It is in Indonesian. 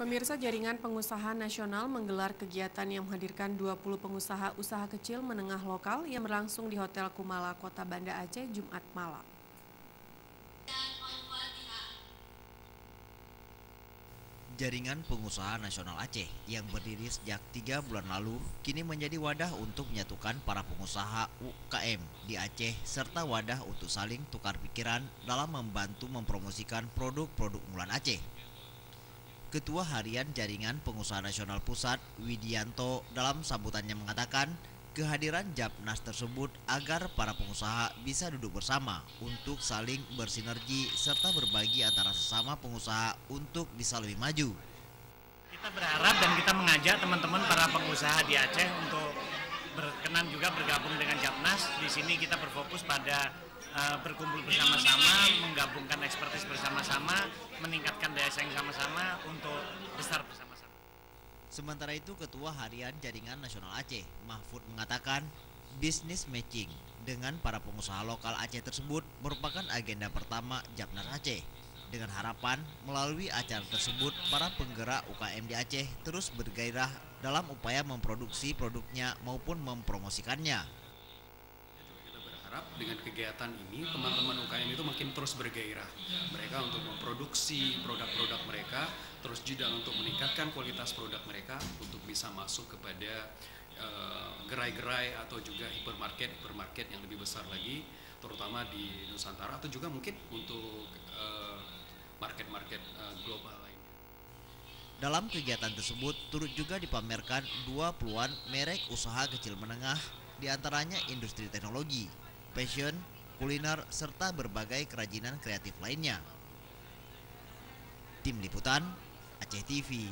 Pemirsa, Jaringan Pengusaha Nasional menggelar kegiatan yang menghadirkan 20 pengusaha usaha kecil menengah lokal yang berlangsung di Hotel Kumala, Kota Banda Aceh, Jumat malam. Jaringan Pengusaha Nasional Aceh yang berdiri sejak 3 bulan lalu kini menjadi wadah untuk menyatukan para pengusaha UKM di Aceh serta wadah untuk saling tukar pikiran dalam membantu mempromosikan produk-produk unggulan Aceh. Ketua Harian Jaringan Pengusaha Nasional Pusat, Widianto, dalam sambutannya mengatakan kehadiran Japnas tersebut agar para pengusaha bisa duduk bersama untuk saling bersinergi serta berbagi antara sesama pengusaha untuk bisa lebih maju. Kita berharap dan kita mengajak teman-teman para pengusaha di Aceh untuk berkenan juga bergabung dengan Japnas. Di sini kita berfokus pada berkumpul bersama-sama, menggabungkan ekspertis bersama-sama, meningkatkan daya saing sama-sama untuk besar bersama-sama. Sementara itu, Ketua Harian Jaringan Nasional Aceh, Mahfud, mengatakan bisnis matching dengan para pengusaha lokal Aceh tersebut merupakan agenda pertama Japnas Aceh. Dengan harapan melalui acara tersebut, para penggerak UKM di Aceh terus bergairah dalam upaya memproduksi produknya maupun mempromosikannya. Harap dengan kegiatan ini teman-teman UKM itu makin terus bergairah mereka untuk memproduksi produk-produk mereka, terus juga untuk meningkatkan kualitas produk mereka untuk bisa masuk kepada gerai-gerai atau juga hipermarket yang lebih besar lagi, terutama di Nusantara atau juga mungkin untuk market-market global lainnya. Dalam kegiatan tersebut turut juga dipamerkan 20-an merek usaha kecil menengah, diantaranya industri teknologi, fashion, kuliner, serta berbagai kerajinan kreatif lainnya. Tim Liputan, Aceh TV.